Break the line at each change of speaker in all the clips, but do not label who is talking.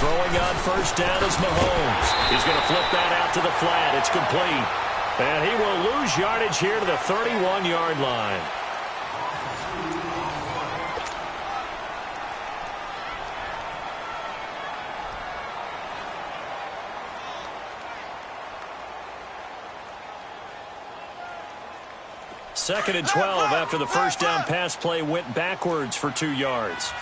Throwing on first down is Mahomes. He's going to flip that out to the flat. It's complete. And he will lose yardage here to the 31-yard line. Second and 12 after the first down pass play went backwards for 2 yards.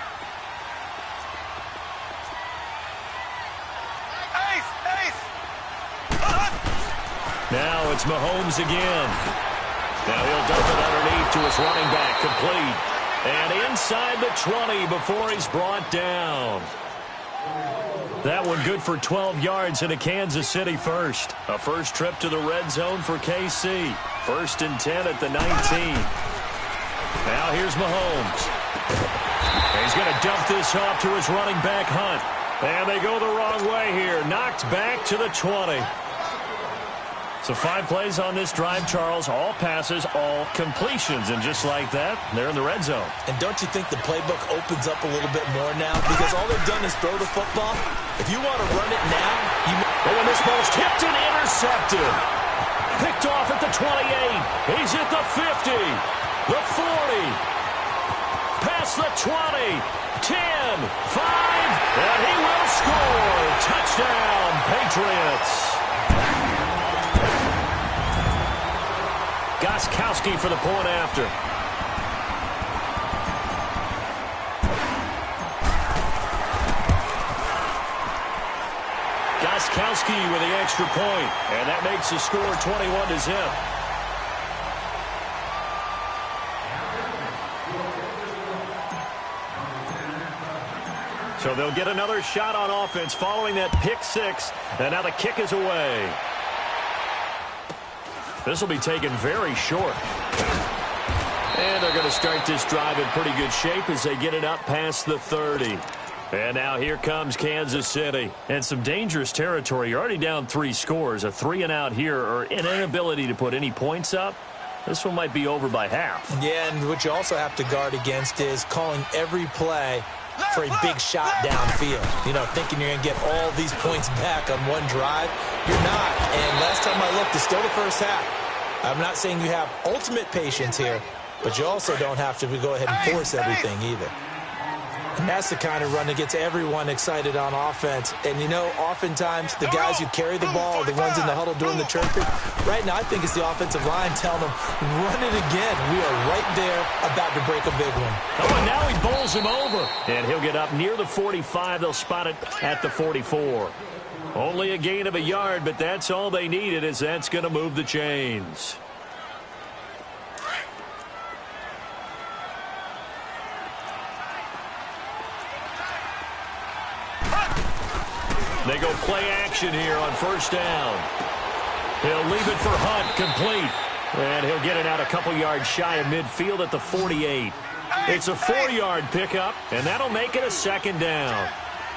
Now it's Mahomes again. Now he'll dump it underneath to his running back, complete. And inside the 20 before he's brought down. That one good for 12 yards into Kansas City first. A first trip to the red zone for KC. First and 10 at the 19. Now here's Mahomes. He's going to dump this off to his running back, Hunt. And they go the wrong way here. Knocked back to the 20. So 5 plays on this drive, Charles. All passes, all completions. And just like that, they're in the red zone.
And don't you think the playbook opens up a little bit more now? Because all they've done is throw the football. If you want to run it now, you...
Oh, and this ball's tipped and intercepted. Picked off at the 28. He's at the 50. The 40. Past the 20. 10. 5. And he will score. Touchdown, Patriots. Gostkowski for the point after. Gostkowski with the extra point, and that makes the score 21-0. So they'll get another shot on offense following that pick 6, and now the kick is away. This will be taken very short. And they're going to start this drive in pretty good shape as they get it up past the 30. And now here comes Kansas City. And some dangerous territory. You're already down 3 scores. A 3-and-out here or an inability to put any points up. This one might be over by half.
Yeah, and what you also have to guard against is calling every play for a big shot downfield. You know, thinking you're going to get all these points back on one drive. You're not. And last time I looked, it's still the first half. I'm not saying you have ultimate patience here, but you also don't have to go ahead and force everything either. And that's the kind of run that gets everyone excited on offense. And, you know, oftentimes the guys who carry the ball are the ones in the huddle doing the chirping. Right now, I think it's the offensive line telling them, run it again. We are right there about to break a big one.
Oh, and now he bowls him over. And he'll get up near the 45. They'll spot it at the 44. Only a gain of a yard, but that's all they needed, as that's going to move the chains. They go play action here on first down. He'll leave it for Hunt, complete. And he'll get it out a couple yards shy of midfield at the 48. It's a 4-yard pickup, and that'll make it a second down.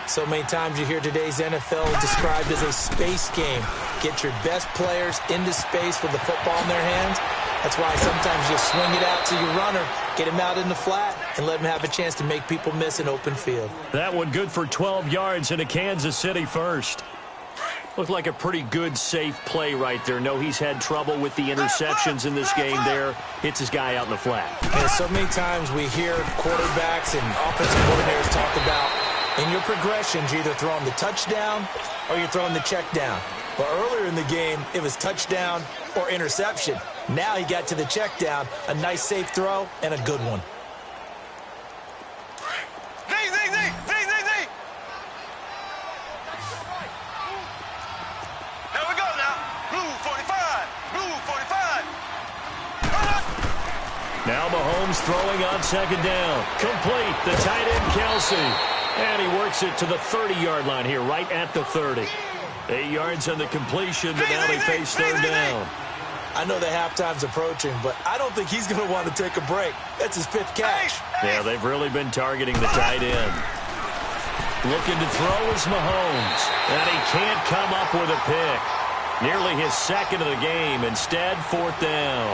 So many times you hear today's NFL described as a space game. Get your best players into space with the football in their hands. That's why sometimes you swing it out to your runner, get him out in the flat, and let him have a chance to make people miss an open field.
That one good for 12 yards into Kansas City first. Looked like a pretty good, safe play right there. No, he's had trouble with the interceptions in this game there. Hits his guy out in the flat.
And so many times we hear quarterbacks and offensive coordinators talk about in your progressions, you're either throwing the touchdown or you're throwing the check down. But earlier in the game, it was touchdown or interception. Now he got to the check down, a nice safe throw, and a good one.
Here we go now. Blue 45. Blue 45.
Now Mahomes throwing on second down. Complete. The tight end, Kelsey. And he works it to the 30-yard line here, right at the 30. 8 yards on the completion, but now they face third down.
I know the halftime's approaching, but I don't think he's going to want to take a break. That's his 5th catch.
Yeah, they've really been targeting the tight end. Looking to throw is Mahomes, and he can't come up with a pick. Nearly his 2nd of the game. Instead, 4th down.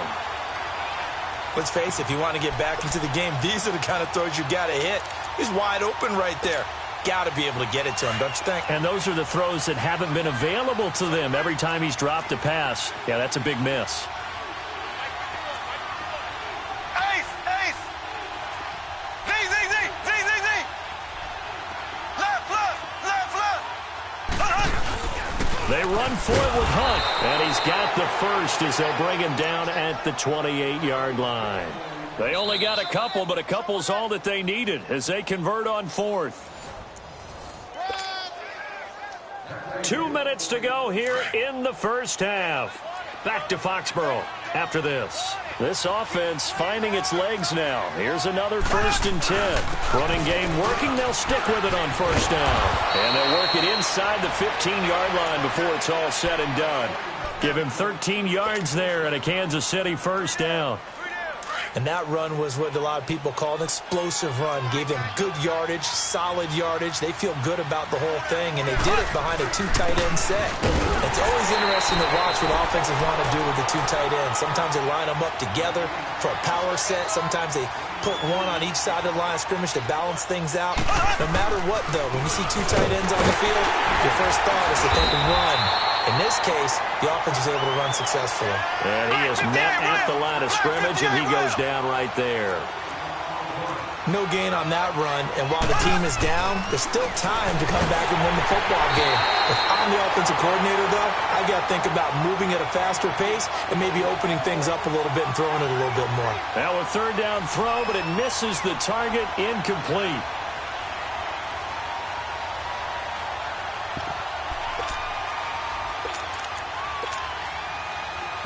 Let's face it, if you want to get back into the game, these are the kind of throws you got to hit. He's wide open right there. got to be able to get it to him, don't you think?
And those are the throws that haven't been available to them every time he's dropped a pass. Yeah, that's a big miss.
Ace! Ace! Z, Z, Z! Z, Z, Z! Left, left! Left, left!
They run for it with Hunt, and he's got the first as they'll bring him down at the 28-yard line. They only got a couple, but a couple's all that they needed as they convert on fourth. 2 minutes to go here in the first half. Back to Foxborough after this. This offense finding its legs now. Here's another 1st and 10. Running game working. They'll stick with it on first down. And they'll work it inside the 15-yard line before it's all said and done. Give him 13 yards there and a Kansas City first down.
And that run was what a lot of people call an explosive run. Gave them good yardage, solid yardage. They feel good about the whole thing, and they did it behind a 2 tight end set. It's always interesting to watch what offenses want to do with the 2 tight ends. Sometimes they line them up together for a power set. Sometimes they put one on each side of the line of scrimmage to balance things out. No matter what, though, when you see 2 tight ends on the field, your first thought is to think run. In this case, the offense was able to run successfully.
And he is met at the line of scrimmage, and he goes down right there.
No gain on that run, and while the team is down, there's still time to come back and win the football game. If I'm the offensive coordinator, though, I got to think about moving at a faster pace and maybe opening things up a little bit and throwing it a little bit more.
Now a 3rd down throw, but it misses the target, incomplete.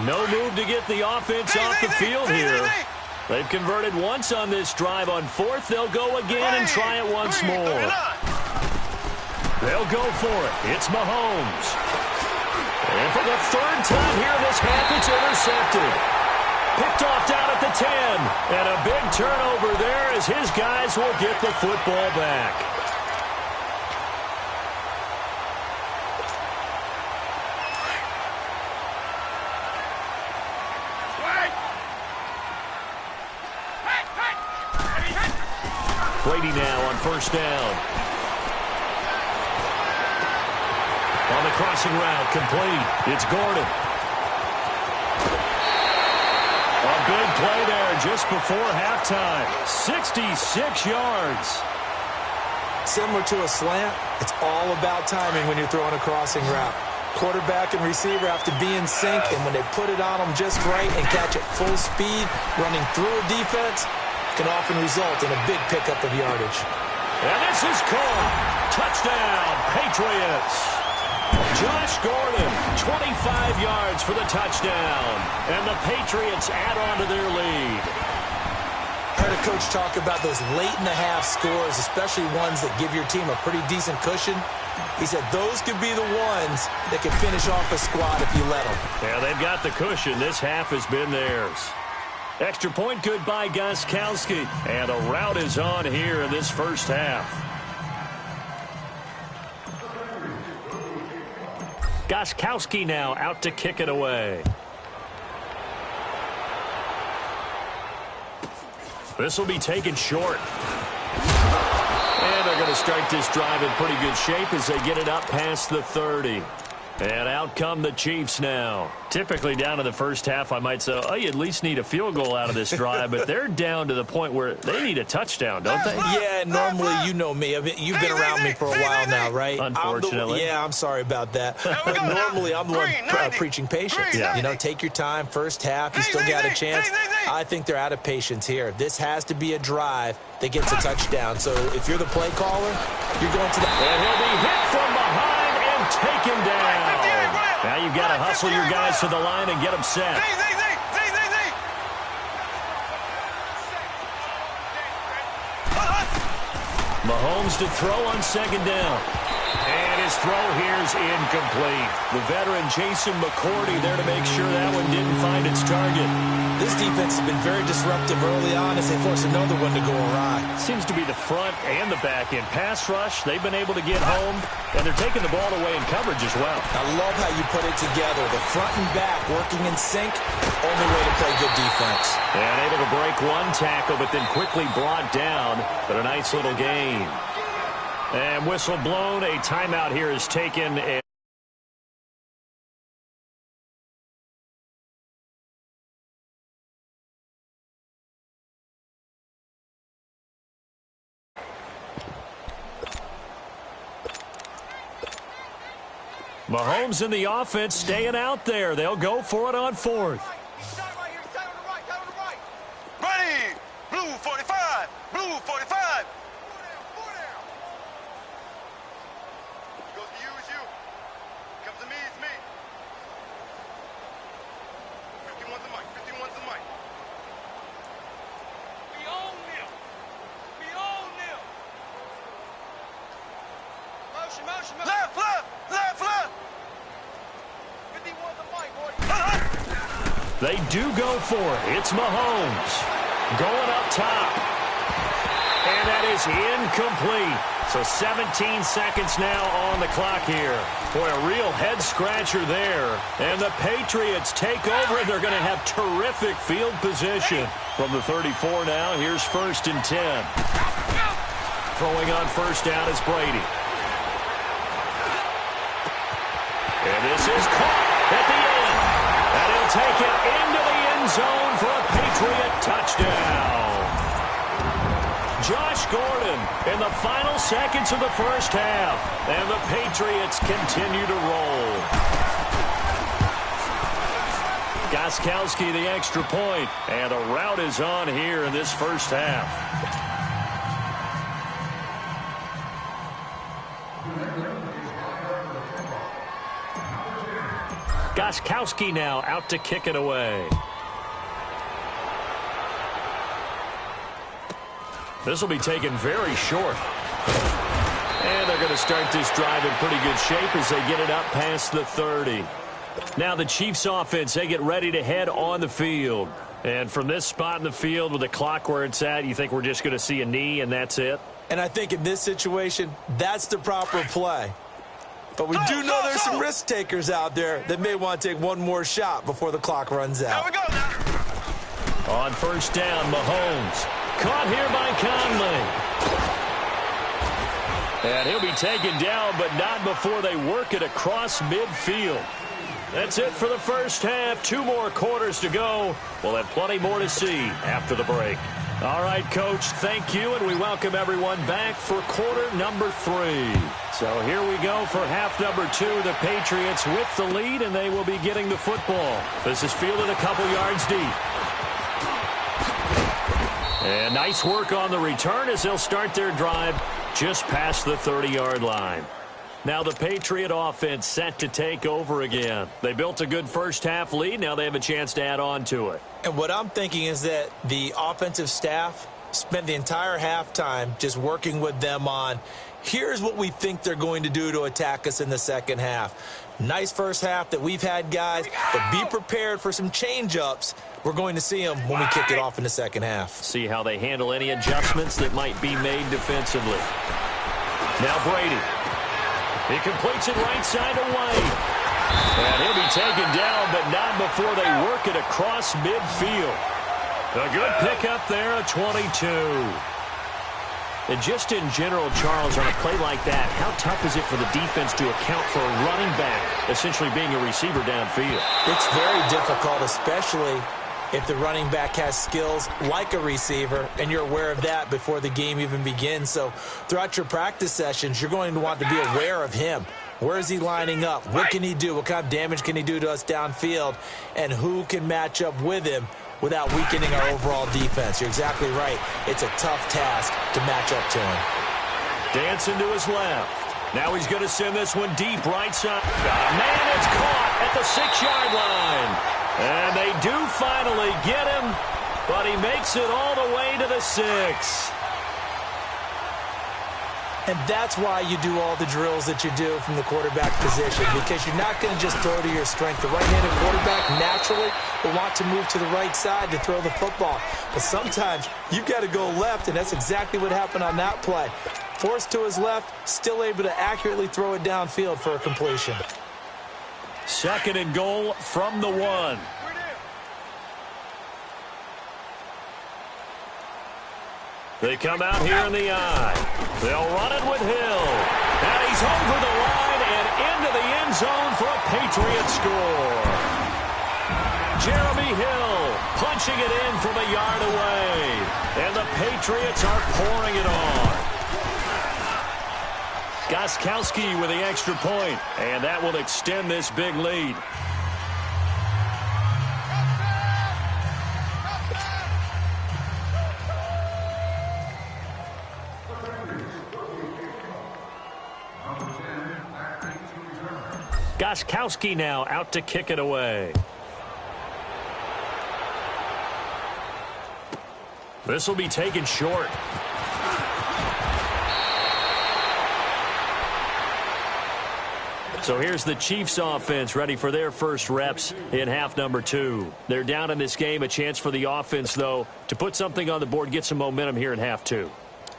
No move to get the offense off the field here. They've converted once on this drive. On 4th, they'll go again and try it once more. They'll go for it. It's Mahomes. And for the 3rd time here this half, it's intercepted. Picked off down at the 10. And a big turnover there as his guys will get the football back. Brady now on 1st down. On the crossing route, complete. It's Gordon. A big play there just before halftime. 66 yards.
Similar to a slant, it's all about timing when you're throwing a crossing route. Quarterback and receiver have to be in sync, and when they put it on them just right and catch it full speed, running through a defense, can often result in a big pickup of yardage.
And this is caught. Touchdown, Patriots. Josh Gordon, 25 yards for the touchdown. And the Patriots add on to their lead.
I heard a coach talk about those late-in-the-half scores, especially ones that give your team a pretty decent cushion. He said those could be the ones that can finish off a squad if you let them.
Yeah, they've got the cushion. This half has been theirs. Extra point good by Gostkowski. And a rout is on here in this first half. Gostkowski now out to kick it away. This will be taken short. And they're going to start this drive in pretty good shape as they get it up past the 30. And out come the Chiefs now. Typically down in the first half, I might say, oh, you at least need a field goal out of this drive. But they're down to the point where they need a touchdown, don't they?
Yeah, normally, you know me. I mean, you've been around me for a while now, right?
Unfortunately.
I'm sorry about that. But normally, I'm the one preaching patience.
Yeah.
You know, take your time. First half, you still got a chance. I think they're out of patience here. This has to be a drive that gets a touchdown. So if you're the play caller, you're going to the...
And he'll be hit from behind and taken down. Now you've got to hustle your guys to the line and get them set. Mahomes to throw on 2nd down. And his throw here's incomplete. The veteran Jason McCourty there to make sure that one didn't find its target.
This defense has been very disruptive early on as they force another one to go awry.
Seems to be the front and the back end. Pass rush, they've been able to get home, and they're taking the ball away in coverage as well.
I love how you put it together. The front and back working in sync, only way to play good defense.
And able to break one tackle, but then quickly brought down, but a nice little gain. And whistle blown. A timeout here is taken. Mahomes in the offense staying out there. They'll go for it on fourth.
Ready! Blue 45! Blue 45! Goes to you, it's you. Comes to me, it's me. 51's the mic, 51's the mic. We own them. We own them. Motion, motion, motion. Left, left, left, left. 51's the mic, boy.
They do go for it. It's Mahomes going up top. And that is incomplete. So 17 seconds now on the clock here. Boy, a real head-scratcher there. And the Patriots take over, and they're going to have terrific field position. From the 34 now, here's 1st and 10. Throwing on first down is Brady. And this is caught at the end. And he'll take it into the end zone for a Patriot touchdown. Josh Gordon in the final seconds of the first half. And the Patriots continue to roll. Gostkowski the extra point. And the rout is on here in this first half. Gostkowski now out to kick it away. This will be taken very short. And they're going to start this drive in pretty good shape as they get it up past the 30. Now the Chiefs offense, they get ready to head on the field. And from this spot in the field with the clock where it's at, you think we're just going to see a knee and that's it?
And I think in this situation, that's the proper play. But we do know there's some risk takers out there that may want to take one more shot before the clock runs out.
Here we go now.
On first down, Mahomes. Caught here by Conley. And he'll be taken down, but not before they work it across midfield. That's it for the first half. 2 more quarters to go. We'll have plenty more to see after the break. All right, Coach, thank you, and we welcome everyone back for quarter number 3. So here we go for half number 2. The Patriots with the lead, and they will be getting the football. This is fielded a couple yards deep. And nice work on the return as they'll start their drive just past the 30-yard line. Now the Patriot offense set to take over again. They built a good first half lead. Now they have a chance to add on to it.
And what I'm thinking is that the offensive staff spent the entire halftime just working with them on, here's what we think they're going to do to attack us in the second half. Nice first half that we've had, guys, but be prepared for some change-ups. We're going to see them when we kick it off in the second half.
See how they handle any adjustments that might be made defensively. Now Brady. He completes it right side away. And he'll be taken down, but not before they work it across midfield. A good pickup there, a 22. And just in general, Charles, on a play like that, how tough is it for the defense to account for a running back essentially being a receiver downfield?
It's very difficult, especially if the running back has skills like a receiver, and you're aware of that before the game even begins. So throughout your practice sessions, you're going to want to be aware of him. Where is he lining up? What can he do? What kind of damage can he do to us downfield? And who can match up with him without weakening our overall defense? You're exactly right. It's a tough task to match up to him.
Dancing to his left. Now he's going to send this one deep right side. Man, it's caught at the 6-yard line. And they do finally get him, but he makes it all the way to the 6.
And that's why you do all the drills that you do from the quarterback position, because you're not going to just throw to your strength. The right-handed quarterback naturally will want to move to the right side to throw the football. But sometimes you've got to go left, and that's exactly what happened on that play. Forced to his left, still able to accurately throw it downfield for a completion.
2nd and goal from the 1. They come out here in the eye. They'll run it with Hill. And he's over the line and into the end zone for a Patriot score. Jeremy Hill punching it in from a yard away. And the Patriots are pouring it on. Gostkowski with the extra point, and that will extend this big lead. Gostkowski now out to kick it away. This will be taken short. So here's the Chiefs offense ready for their first reps in half number 2. They're down in this game. A chance for the offense, though, to put something on the board, get some momentum here in half 2.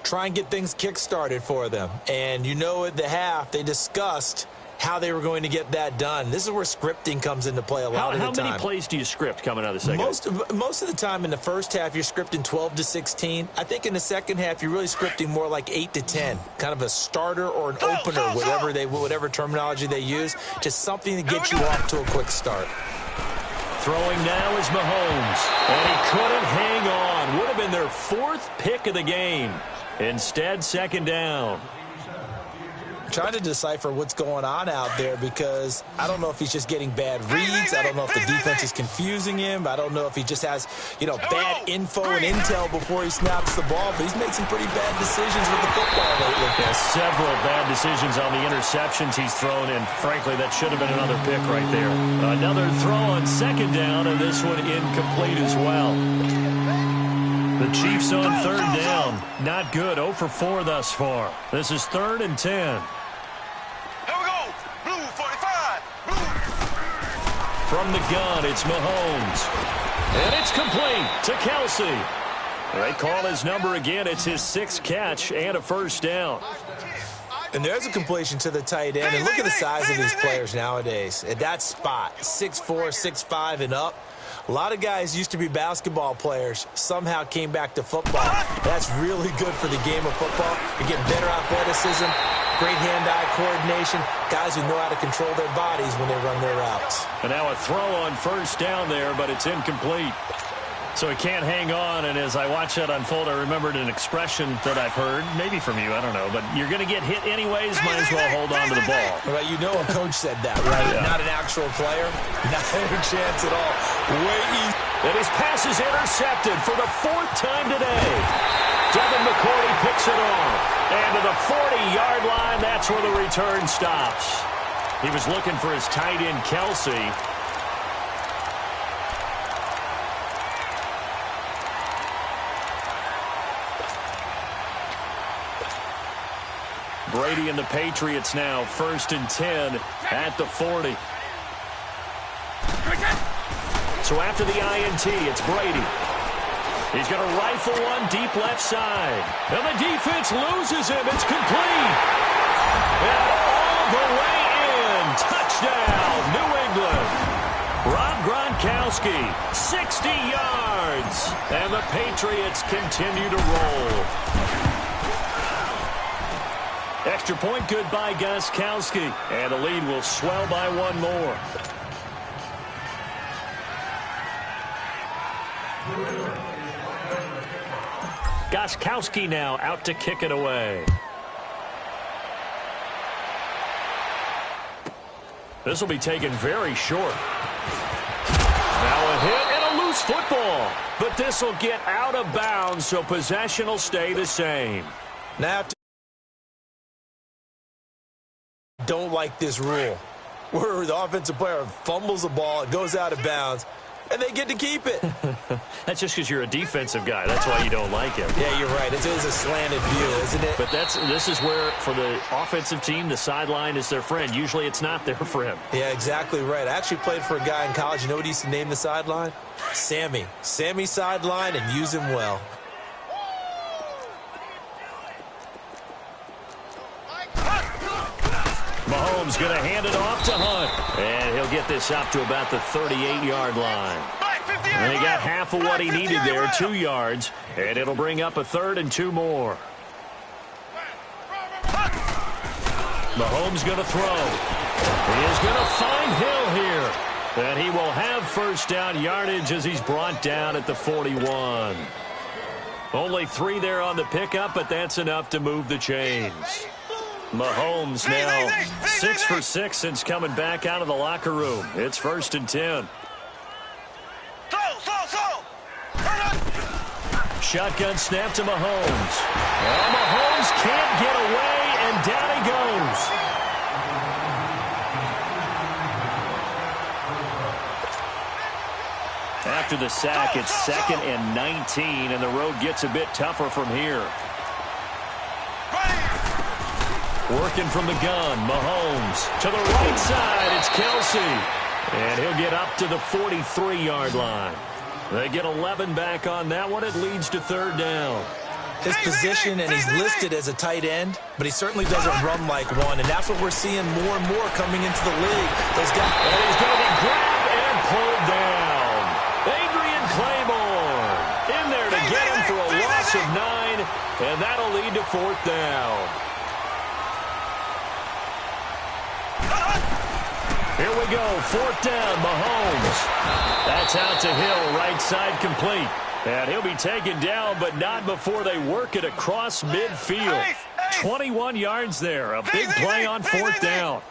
Try and get things kick-started for them. And you know at the half, they discussed how they were going to get that done. This is where scripting comes into play a lot of the time.
How many plays do you script coming out of the second?
Most of the time in the first half, you're scripting 12 to 16. I think in the second half, you're really scripting more like 8 to 10. Kind of a starter or an opener, whatever terminology they use. Just something to get you off to a quick start.
Throwing now is Mahomes. And he couldn't hang on. Would have been their 4th pick of the game. Instead, second down.
Trying to decipher what's going on out there because I don't know if he's just getting bad reads. I don't know if the defense is confusing him. I don't know if he just has, bad info and intel before he snaps the ball. But he's made some pretty bad decisions with the football lately.
Yeah, several bad decisions on the interceptions he's thrown, and frankly, that should have been another pick right there. Another throw on second down, and this one incomplete as well. The Chiefs on third down. Not good. 0 for 4 thus far. This is 3rd and 10. From the gun, it's Mahomes. And it's complete to Kelsey. They call his number again. It's his 6th catch and a first down.
And there's a completion to the tight end. And look at the size of these players nowadays. At that spot, 6'4", 6'5", and up. A lot of guys used to be basketball players, somehow came back to football. That's really good for the game of football. You're getting better athleticism, great hand-eye coordination, guys who know how to control their bodies when they run their routes.
And now a throw on first down there, but it's incomplete. So he can't hang on, and as I watch that unfold, I remembered an expression that I've heard, maybe from you, I don't know, but you're going to get hit anyways, might as well hold on to the ball.
Well, a coach said that, right? Yeah. Not an actual player. Not a chance at all. Way easy.
And his pass is intercepted for the 4th time today. Devin McCourty picks it off. And to the 40-yard line, that's where the return stops. He was looking for his tight end, Kelsey. Brady and the Patriots now, 1st and 10 at the 40. So after the INT, it's Brady. He's going to rifle one deep left side. And the defense loses him. It's complete. And all the way in. Touchdown, New England. Rob Gronkowski, 60 yards. And the Patriots continue to roll. Extra point good by Gostkowski. And the lead will swell by 1 more. Gostkowski now out to kick it away. This will be taken very short. Now a hit and a loose football. But this will get out of bounds, so possession will stay the same.
Now, don't like this rule where the offensive player fumbles the ball, it goes out of bounds, and they get to keep it.
That's just because you're a defensive guy. That's why you don't like it.
Yeah, you're right. It is a slanted view, isn't it?
But this is where, for the offensive team, the sideline is their friend. Usually it's not there for him.
Yeah, exactly right. I actually played for a guy in college. You know what he used to name the sideline? Sammy. Sammy sideline, and use him well.
Mahomes going to hand it off to Hunt. And he'll get this up to about the 38-yard line. And he got half of what he needed there, 2 yards. And it'll bring up a 3rd and 2 more. Mahomes going to throw. He is going to find Hill here. And he will have first down yardage as he's brought down at the 41. Only 3 there on the pickup, but that's enough to move the chains. Mahomes now 6 for 6 since coming back out of the locker room. It's 1st and 10. Shotgun snap to Mahomes. Well, Mahomes can't get away, and down he goes. After the sack, it's 2nd and 19, and the road gets a bit tougher from here. Working from the gun, Mahomes. To the right side, it's Kelsey. And he'll get up to the 43-yard line. They get 11 back on that one. It leads to 3rd down.
His position, and he's listed as a tight end, but he certainly doesn't run like one, and that's what we're seeing more and more coming into the league. Those guys.
And he's going to be grabbed and pulled down. Adrian Claiborne in there to get him for a loss of 9, and that'll lead to 4th down. Here we go, 4th down, Mahomes. That's out to Hill, right side complete. And he'll be taken down, but not before they work it across midfield. 21 yards there, a big play on 4th down.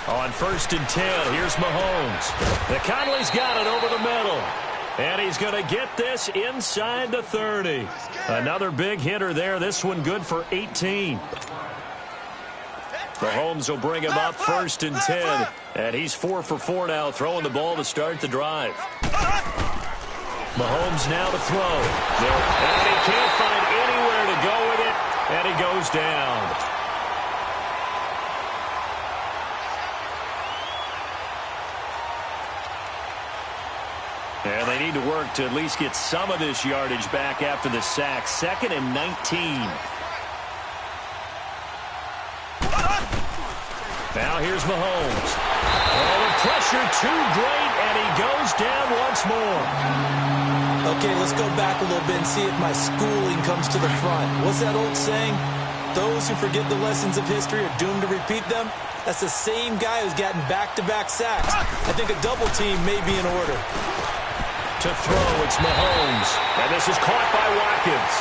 On 1st and 10, here's Mahomes. The Conley's got it over the middle. And he's going to get this inside the 30. Another big hitter there, this one good for 18. Mahomes will bring him up 1st and 10. And he's 4 for 4 now, throwing the ball to start the drive. Mahomes now to throw. And he can't find anywhere to go with it. And he goes down. And they need to work to at least get some of this yardage back after the sack. 2nd and 19. Now here's Mahomes. Oh, the pressure too great, and he goes down once more.
Okay, let's go back a little bit and see if my schooling comes to the front. What's that old saying? Those who forget the lessons of history are doomed to repeat them. That's the same guy who's gotten back-to-back sacks. I think a double team may be in order.
To throw, it's Mahomes. And this is caught by Watkins.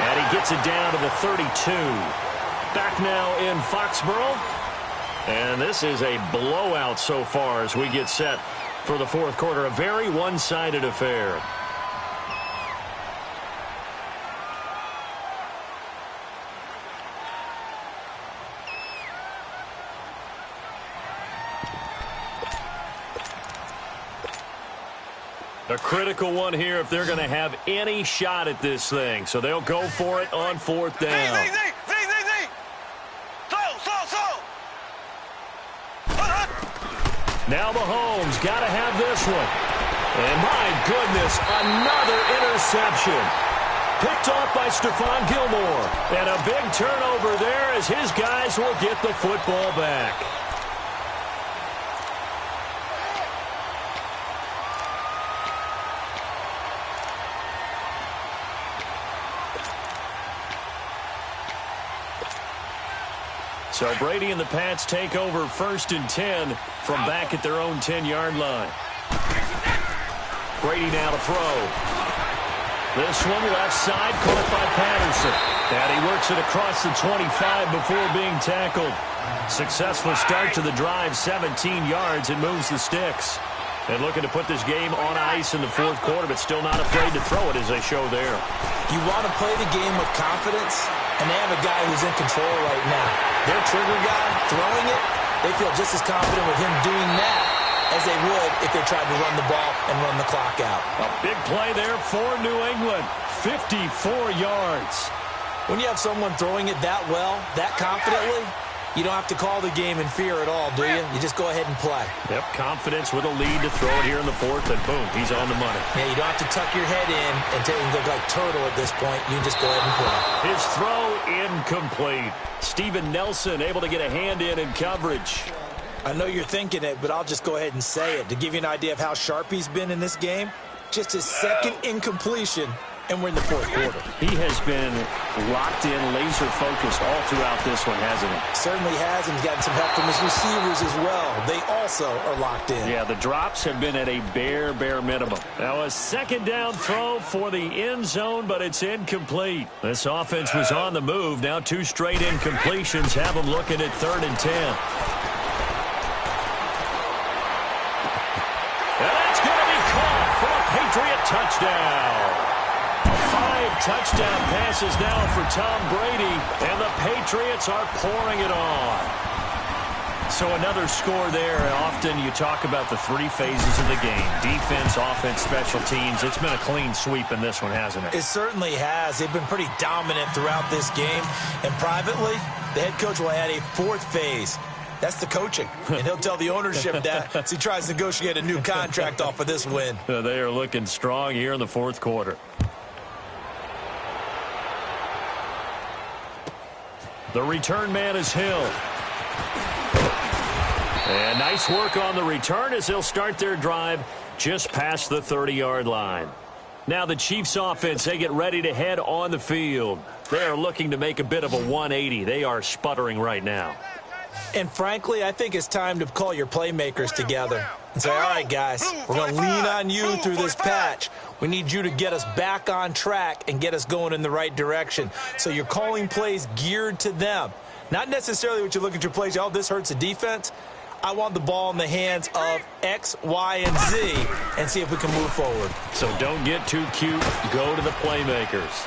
And he gets it down to the 32. Back now in Foxborough. And this is a blowout so far as we get set for the 4th quarter. A very one-sided affair. A critical one here if they're going to have any shot at this thing. So they'll go for it on 4th down. Now Mahomes got to have this one. And my goodness, another interception. Picked off by Stephon Gilmore. And a big turnover there as his guys will get the football back. So Brady and the Pats take over 1st and 10 from back at their own 10-yard line. Brady now to throw. This one left side caught by Patterson. And he works it across the 25 before being tackled. Successful start to the drive, 17 yards. It moves the sticks. And looking to put this game on ice in the 4th quarter, but still not afraid to throw it as they show there.
You want to play the game with confidence, and they have a guy who's in control right now. Their trigger guy throwing it, they feel just as confident with him doing that as they would if they tried to run the ball and run the clock out.
A big play there for New England. 54 yards.
When you have someone throwing it that well, that confidently, you don't have to call the game in fear at all, do you? You just go ahead and play.
Yep, confidence with a lead to throw it here in the 4th, and boom, he's on the money.
Yeah, you don't have to tuck your head in and look like turtle at this point. You just go ahead and play.
His throw incomplete. Steven Nelson able to get a hand in coverage.
I know you're thinking it, but I'll just go ahead and say it. To give you an idea of how sharp he's been in this game, just his second incompletion, and we're in the fourth quarter.
He has been locked in, laser-focused all throughout this one, hasn't he?
Certainly has, and he's gotten some help from his receivers as well. They also are locked in.
Yeah, the drops have been at a bare minimum. Now a second down throw for the end zone, but it's incomplete. This offense was on the move. Now 2 straight incompletions have them looking at 3rd and 10. And that's going to be caught for a Patriot touchdown. 5 touchdown passes now for Tom Brady, and the Patriots are pouring it on. So another score there. Often you talk about the 3 phases of the game: defense, offense, special teams. It's been a clean sweep in this one, hasn't it?
It certainly has. They've been pretty dominant throughout this game. And privately, the head coach will add a 4th phase. That's the coaching. And he'll tell the ownership that as he tries to negotiate a new contract off of this win.
They are looking strong here in the 4th quarter. The return man is Hill. And nice work on the return as they'll start their drive just past the 30-yard line. Now the Chiefs offense, they get ready to head on the field. They are looking to make a bit of a 180. They are sputtering right now.
And frankly, I think it's time to call your playmakers together and say, all right, guys, we're going to lean on you through this patch. We need you to get us back on track and get us going in the right direction. So you're calling plays geared to them. Not necessarily what you look at your plays, oh, this hurts the defense. I want the ball in the hands of X, Y, and Z and see if we can move forward.
So don't get too cute. Go to the playmakers.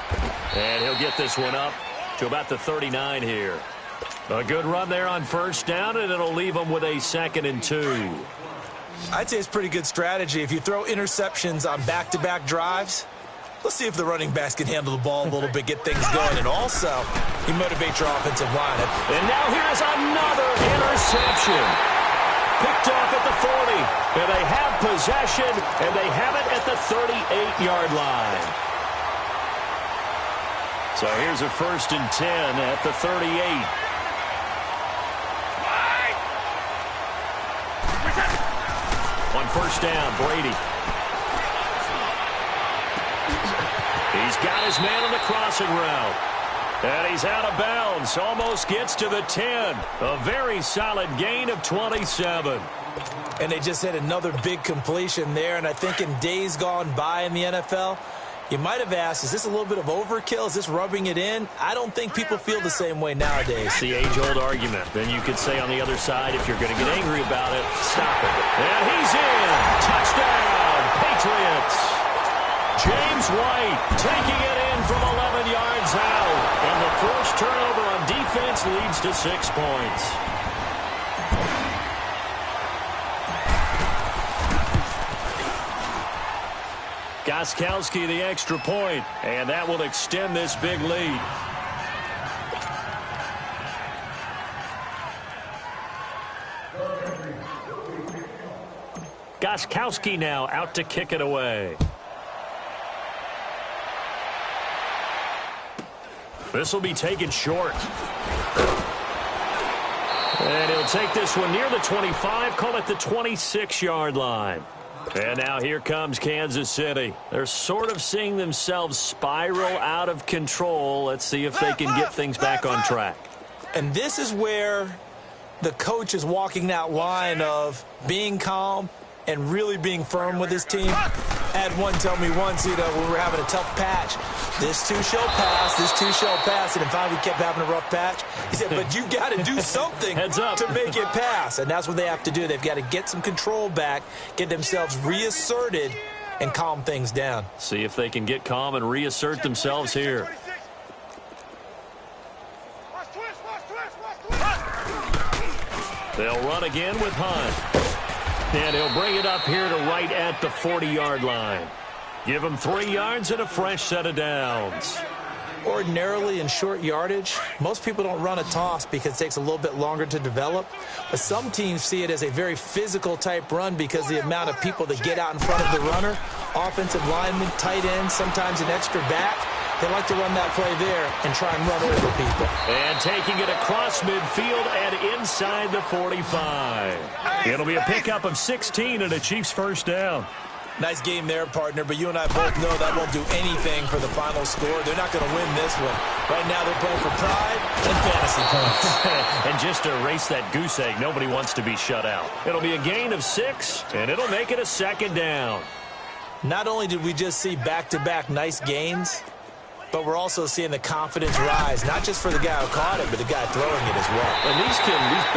And he'll get this one up to about the 39 here. A good run there on 1st down, and it'll leave them with a 2nd and 2.
I'd say it's pretty good strategy. If you throw interceptions on back-to-back drives, let's see if the running backs can handle the ball a little bit, get things going, and also you motivate your offensive line.
And now here's another interception. Picked off at the 40, and they have possession, and they have it at the 38-yard line. So here's a 1st and 10 at the 38. On 1st down, Brady. He's got his man on the crossing route. And he's out of bounds. Almost gets to the 10. A very solid gain of 27.
And they just had another big completion there. And I think in days gone by in the NFL, you might have asked, is this a little bit of overkill? Is this rubbing it in? I don't think people feel the same way nowadays.
It's the age-old argument. Then you could say on the other side, if you're going to get angry about it, stop it. And he's in. Touchdown, Patriots. James White taking it in from 11 yards out. And the first turnover on defense leads to 6 points. Gostkowski the extra point, and that will extend this big lead. Gostkowski now out to kick it away. This will be taken short. And he'll take this one near the 25, call it the 26-yard line. And now here comes Kansas City. They're sort of seeing themselves spiral out of control. Let's see if they can get things back on track.
And this is where the coach is walking that line of being calm and really being firm with his team. I had one tell me once, when we were having a tough patch, this too shall pass, this too shall pass. And finally we kept having a rough patch. He said, but you got to do something to make it pass. And that's what they have to do. They've got to get some control back, get themselves reasserted, and calm things down.
See if they can get calm and reassert themselves here. They'll run again with Hunt. And he'll bring it up here to right at the 40-yard line. Give him 3 yards and a fresh set of downs.
Ordinarily in short yardage, most people don't run a toss because it takes a little bit longer to develop. But some teams see it as a very physical type run because the amount of people that get out in front of the runner, offensive linemen, tight ends, sometimes an extra back. They like to run that play there and try and run over people.
And taking it across midfield and inside the 45. It'll be a pickup of 16 and a Chiefs first down.
Nice game there, partner, but you and I both know that won't do anything for the final score. They're not going to win this one. Right now they're playing for pride and fantasy points.
And just to erase that goose egg, nobody wants to be shut out. It'll be a gain of 6, and it'll make it a second down.
Not only did we just see back-to-back nice gains, but we're also seeing the confidence rise, not just for the guy who caught it, but the guy throwing it as well.
And these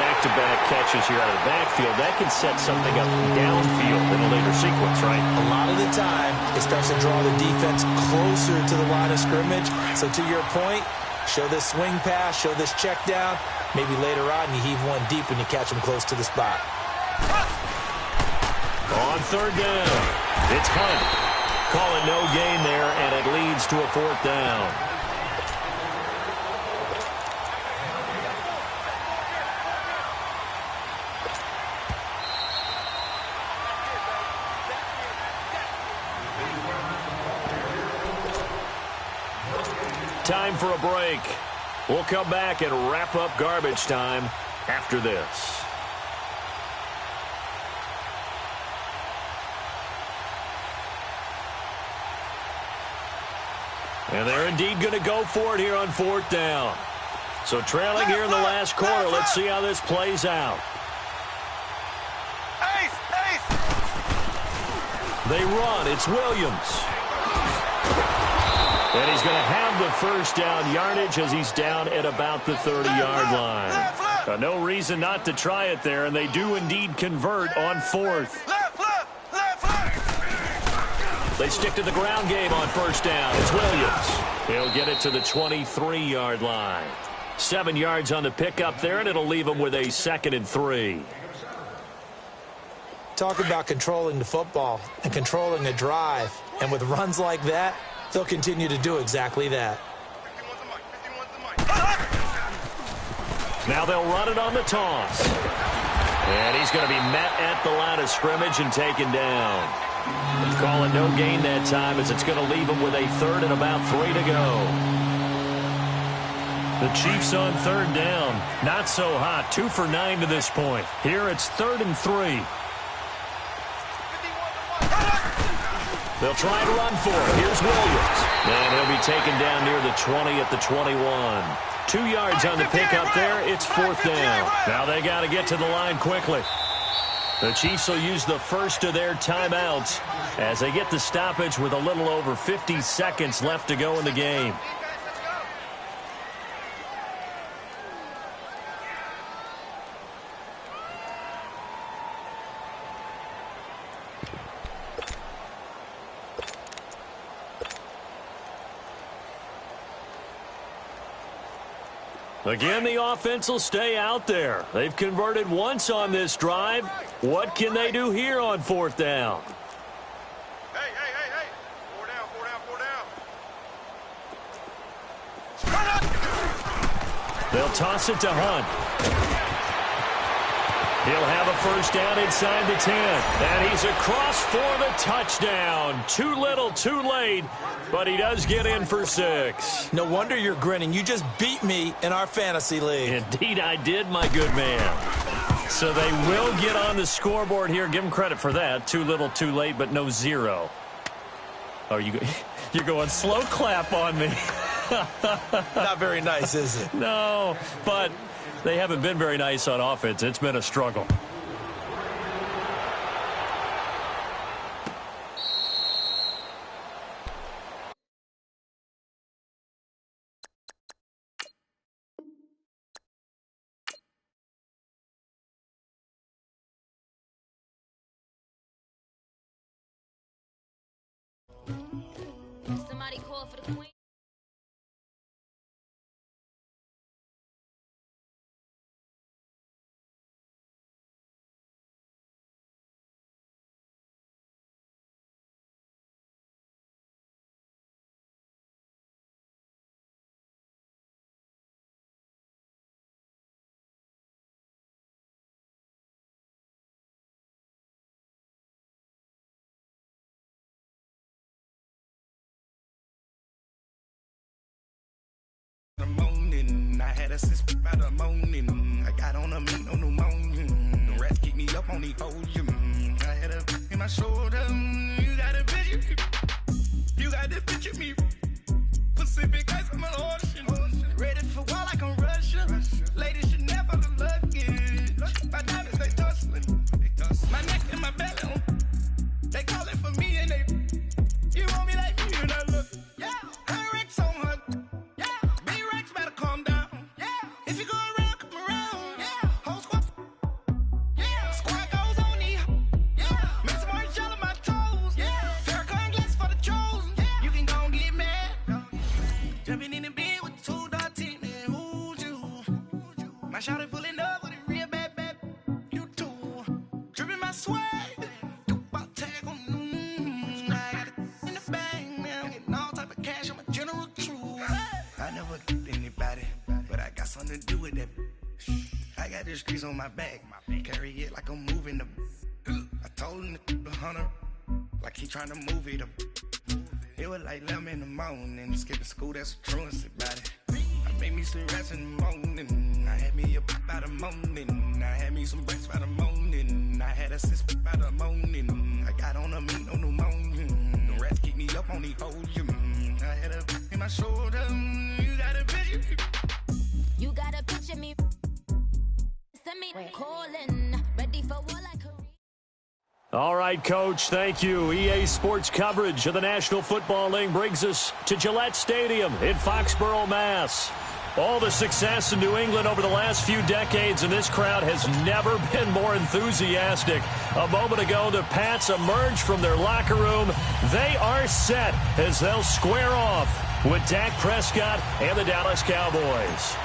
back-to-back catches here out of the backfield, that can set something up downfield in a later sequence, right?
A lot of the time, it starts to draw the defense closer to the line of scrimmage. So to your point, show this swing pass, show this check down. Maybe later on you heave one deep when you catch them close to the spot.
On third down, it's Hunt. Call it no gain there, and it leads to a fourth down. Time for a break. We'll come back and wrap up garbage time after this. And they're indeed going to go for it here on fourth down. So trailing here in the last quarter, let's see how this plays out. They run. It's Williams. And he's going to have the first down yardage as he's down at about the 30-yard line. No reason not to try it there, and they do indeed convert on fourth. They stick to the ground game on first down. It's Williams. He'll get it to the 23-yard line. 7 yards on the pickup there, and it'll leave him with a 2nd and 3.
Talk about controlling the football and controlling a drive. And with runs like that, they'll continue to do exactly that.
Now they'll run it on the toss. And he's going to be met at the line of scrimmage and taken down. Call it no gain that time as it's going to leave him with a 3rd and about 3 to go. The Chiefs on third down. Not so hot. 2 for 9 to this point. Here it's 3rd and 3. They'll try to run for it. Here's Williams. And he'll be taken down near the 20 at the 21. 2 yards on the pickup there. It's 4th down. Now they got to get to the line quickly. The Chiefs will use the first of their timeouts as they get the stoppage with a little over 50 seconds left to go in the game. Again, the offense will stay out there. They've converted once on this drive. What can they do here on 4th down?
Hey. 4 down.
They'll toss it to Hunt. He'll have a first down inside the 10. And he's across for the touchdown. Too little, too late, but he does get in for 6.
No wonder you're grinning. You just beat me in our fantasy league.
Indeed, I did, my good man. So they will get on the scoreboard here. Give them credit for that. Too little, too late, but no 0. Oh, you're going slow clap on me.
Not very nice, is it?
No, but they haven't been very nice on offense. It's been a struggle.
Somebody call for the queen. had a sis by the morning. I got on a meat, no pneumonia. The rats keep me up on the podium. I had a in my shoulder. You got a picture. You got to picture me. Pacific ice, I'm an ocean. Ready for war like I'm Russian. Ladies should never look luggage. My diamonds, they tussling. My neck and my belly. They calling for me and they. You want me like me and I look. Yeah. Her Rex on her. Yeah. Big Rex better calm down. Yeah. If you go around, come around. Yeah. Whole squad. Yeah. Squad goes on me. Yeah. Make some orange gel on my toes. Yeah. Farrakhan glass for the chosen. Yeah. You can go and get mad. Jumping in the bed with 2 dark teeth, man. Who's you? My shawty pulling up with a real bad. You too. Dripping my swag. Something to do with that. I got the streets on my back. Carry it like I'm moving the. I told him the hunter, like he trying to move it up. It was like 11 in the morning. Skipping school, that's a truancy about it. I made me some rest in the morning. I had me a by the morning. I had me some breaks by the morning. I had a sis by the morning. I got on a meat, no pneumonia. The rats keep me up on the podium. I had a in my shoulder. You got a picture.
You gotta picture me. Send me calling. Ready for war like a.
All right, Coach, thank you. EA Sports coverage of the National Football League brings us to Gillette Stadium in Foxborough, Mass. All the success in New England over the last few decades, and this crowd has never been more enthusiastic. A moment ago, the Pats emerged from their locker room. They are set as they'll square off with Dak Prescott and the Dallas Cowboys.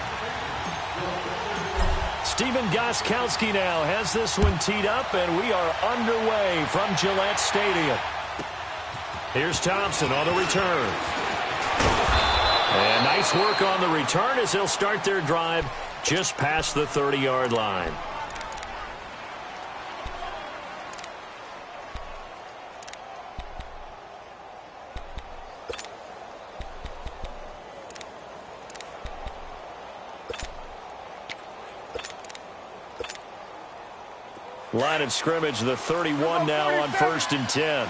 Steven Gostkowski now has this one teed up, and we are underway from Gillette Stadium. Here's Thompson on the return. And nice work on the return as they'll start their drive just past the 30-yard line. Line of scrimmage, the 31 now on 1st and 10.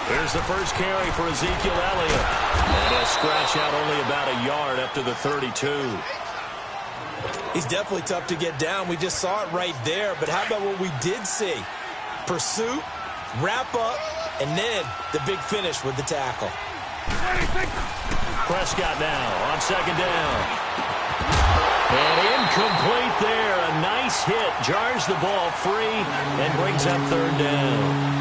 Here's the first carry for Ezekiel Elliott. And he'll scratch out only about a yard up to the 32.
He's definitely tough to get down. We just saw it right there. But how about what we did see? Pursuit, wrap up, and then the big finish with the tackle.
Prescott now on 2nd down. And incomplete there. A nice hit. Jars the ball free and brings up 3rd down.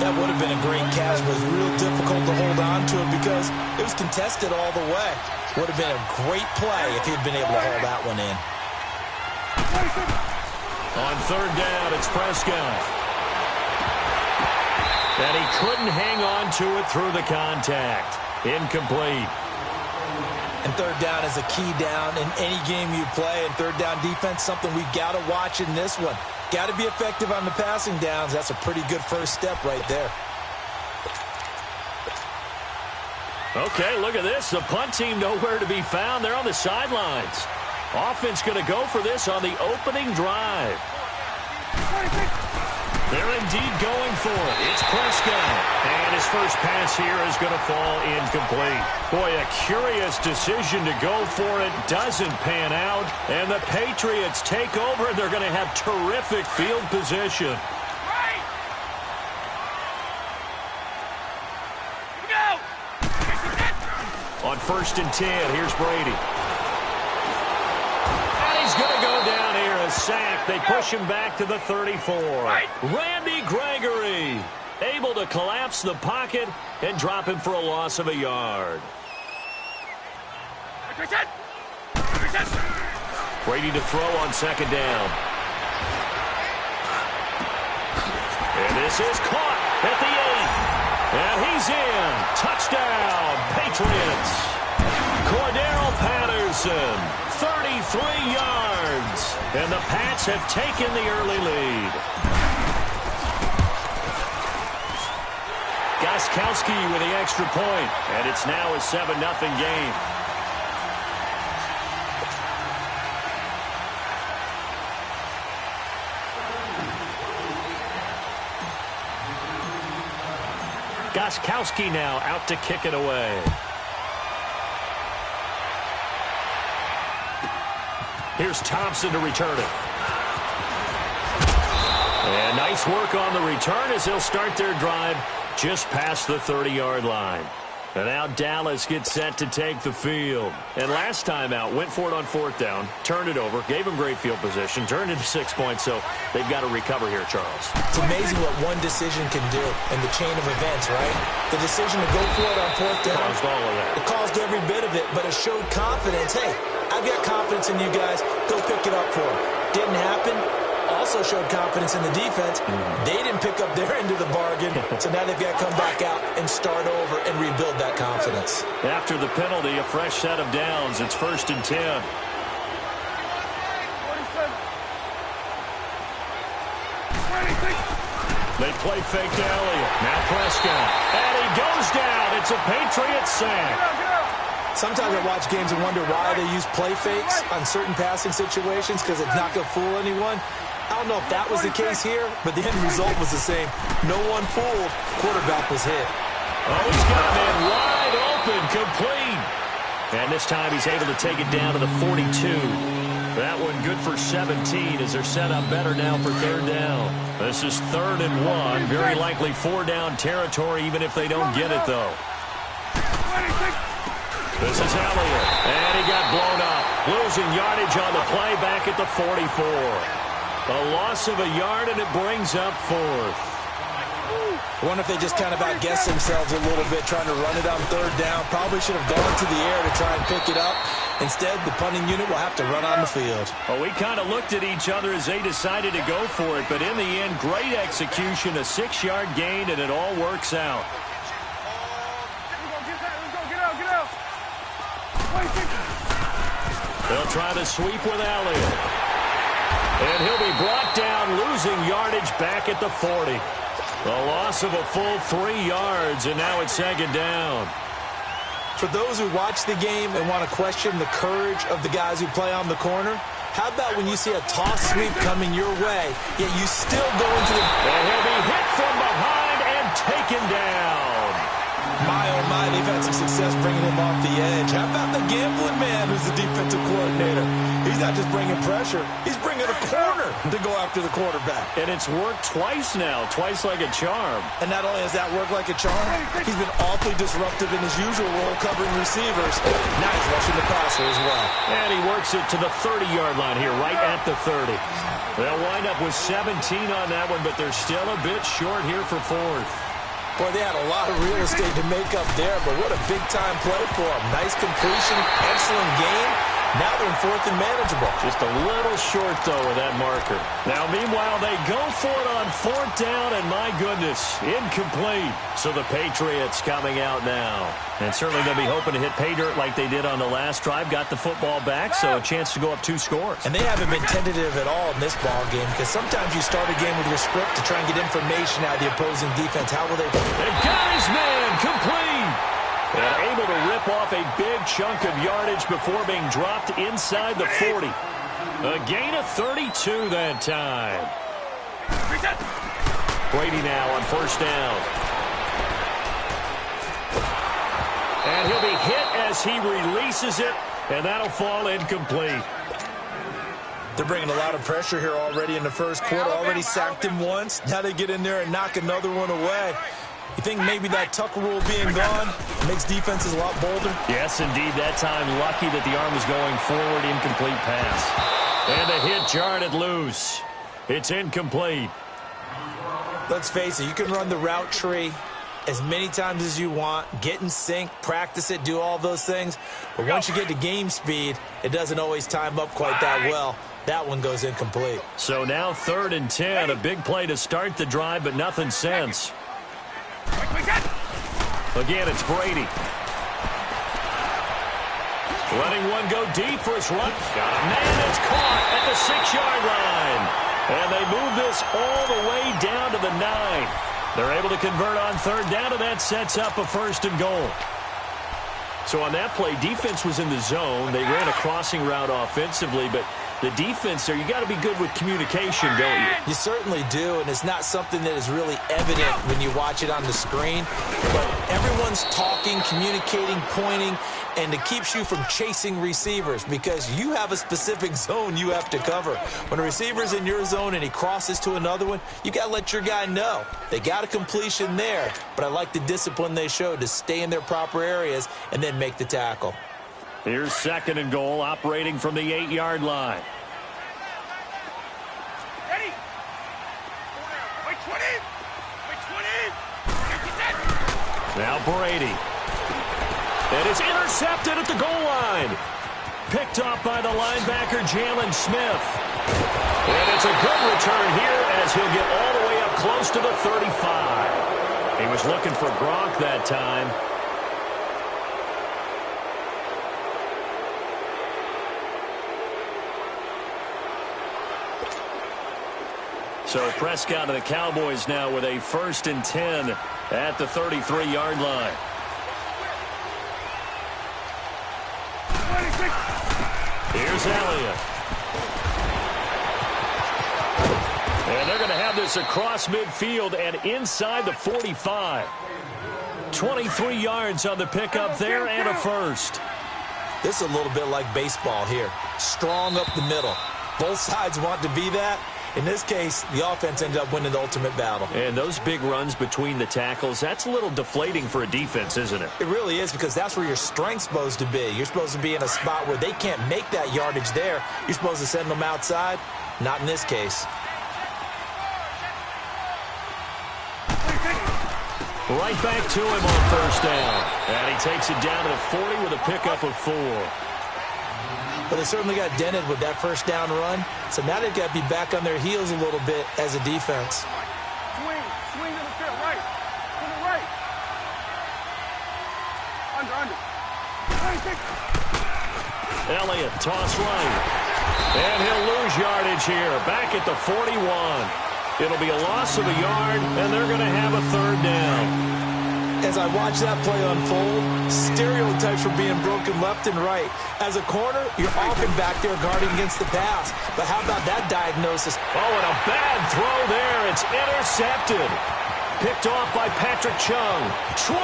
That would have been a great catch, but it was real difficult to hold on to it because it was contested all the way. Would have been a great play if he'd been able to hold that one in.
On 3rd down, it's Prescott. And he couldn't hang on to it through the contact. Incomplete.
And 3rd down is a key down in any game you play. And 3rd down defense, something we've got to watch in this one. Got to be effective on the passing downs. That's a pretty good first step right there.
Okay, look at this. The punt team nowhere to be found. They're on the sidelines. Offense going to go for this on the opening drive. They're indeed going for it. It's Prescott. And his first pass here is going to fall incomplete. Boy, a curious decision to go for it. Doesn't pan out. And the Patriots take over. They're going to have terrific field position. On 1st and 10, here's Brady. And he's going to go down here, a sack. They push him back to the 34. Randy Gregory able to collapse the pocket and drop him for a loss of a yard. Brady to throw on 2nd down. And this is caught at the 8. And he's in. Touchdown, Patriots. Cordero Patterson, 33 yards. And the Pats have taken the early lead. Gostkowski with the extra point, and it's now a 7-0 game. Gostkowski now out to kick it away. Here's Thompson to return it. And nice work on the return as they'll start their drive just past the 30-yard line. And now Dallas gets set to take the field. And last time out, went for it on 4th down, turned it over, gave them great field position, turned into 6 points, so they've got to recover here, Charles.
It's amazing what one decision can do in the chain of events, right? The decision to go for it on 4th down.
Caused all of that.
It caused every bit of it, but it showed confidence. Hey, I've got confidence in you guys. Go pick it up for them. Didn't happen. Also showed confidence in the defense. They didn't pick up their end of the bargain, so now they've got to come back out and start over and rebuild that confidence.
After the penalty, a fresh set of downs. It's 1st and 10. They play fake to Elliott. Now Prescott. And he goes down. It's a Patriots sack.
Sometimes I watch games and wonder why they use play fakes on certain passing situations because it's not going to fool anyone. I don't know if that was the case here, but the end result was the same. No one fooled. Quarterback was hit.
Oh, he's got him in wide open, complete. And this time he's able to take it down to the 42. That one good for 17 as they're set up better now for 3rd down. This is 3rd and 1. Very likely 4-down territory even if they don't get it, though. This is Elliott. And he got blown up. Losing yardage on the play back at the 44. A loss of a yard, and it brings up 4th.
I wonder if they just kind of outguessed themselves a little bit trying to run it on 3rd down. Probably should have gone to the air to try and pick it up. Instead, the punting unit will have to run on the field.
Well, we kind of looked at each other as they decided to go for it, but in the end, great execution, a 6-yard gain, and it all works out. They'll try to sweep with Elliott. And he'll be brought down, losing yardage back at the 40. A loss of a full 3 yards, and now it's 2nd down.
For those who watch the game and want to question the courage of the guys who play on the corner, how about when you see a toss sweep coming your way, yet you still go into the...
And he'll be hit from behind and taken down.
My, oh my, they've had some success bringing him off the edge. How about the gambling man who's the defensive coordinator? He's not just bringing pressure. He's bringing a corner to go after the quarterback.
And it's worked twice now, twice like a charm.
And not only has that worked like a charm, he's been awfully disruptive in his usual role covering receivers. Now he's rushing the passer as well.
And he works it to the 30-yard line here, right at the 30. They'll wind up with 17 on that one, but they're still a bit short here for 4th.
Boy, they had a lot of real estate to make up there, but what a big-time play for them. Nice completion, excellent game. Now they're in 4th and manageable.
Just a little short, though, with that marker. Now, meanwhile, they go for it on 4th down, and my goodness, incomplete. So the Patriots coming out now. And certainly they'll be hoping to hit pay dirt like they did on the last drive. Got the football back, so a chance to go up 2 scores.
And they haven't been tentative at all in this ball game because sometimes you start a game with your script to try and get information out of the opposing defense. How will they...
They got his man complete. And able to rip off a big chunk of yardage before being dropped inside the 40. A gain of 32 that time. Brady now on 1st down. And he'll be hit as he releases it, and that'll fall incomplete.
They're bringing a lot of pressure here already in the first quarter. Already sacked him once. Now they get in there and knock another one away. You think maybe that Tucker rule being gone makes defenses a lot bolder?
Yes, indeed. That time, lucky that the arm was going forward. Incomplete pass. And the hit jarred it loose. It's incomplete.
Let's face it, you can run the route tree as many times as you want, get in sync, practice it, do all those things. But once you get to game speed, it doesn't always time up quite that well. That one goes incomplete.
So now 3rd and 10. A big play to start the drive, but nothing since. Again, it's Brady. Letting one go deep for his run. Got a man that's caught at the 6-yard line. And they move this all the way down to the 9. They're able to convert on third down, and that sets up a 1st and goal. So on that play, defense was in the zone. They ran a crossing route offensively, but the defense there, you got to be good with communication, don't you?
You certainly do, and it's not something that is really evident when you watch it on the screen. But everyone's talking, communicating, pointing, and it keeps you from chasing receivers because you have a specific zone you have to cover. When a receiver's in your zone and he crosses to another one, you got to let your guy know. They got a completion there, but I like the discipline they showed to stay in their proper areas and then make the tackle.
Here's 2nd and goal, operating from the 8-yard line.
Ready? Wait 20. Wait 20.
Now Brady. And it's intercepted at the goal line. Picked off by the linebacker, Jalen Smith. And it's a good return here as he'll get all the way up close to the 35. He was looking for Gronk that time. So Prescott and the Cowboys now with a 1st and 10 at the 33-yard line. Here's Elliott. And they're going to have this across midfield and inside the 45. 23 yards on the pickup there and a 1st.
This is a little bit like baseball here. Strong up the middle. Both sides want to be that. In this case, the offense ended up winning the ultimate battle.
And those big runs between the tackles, that's a little deflating for a defense, isn't it?
It really is, because that's where your strength's supposed to be. You're supposed to be in a spot where they can't make that yardage there. You're supposed to send them outside. Not in this case.
Right back to him on 1st down. And he takes it down to the 40 with a pickup of 4.
But they certainly got dented with that 1st down run. So now they've got to be back on their heels a little bit as a defense.
Swing to the field, right. To the right. Under. 26.
Elliott, toss right. And he'll lose yardage here. Back at the 41. It'll be a loss of a yard, and they're going to have a 3rd down.
As I watch that play unfold, stereotypes are being broken left and right. As a corner, you're often back there guarding against the pass. But how about that diagnosis?
Oh, and a bad throw there. It's intercepted. Picked off by Patrick Chung. 20,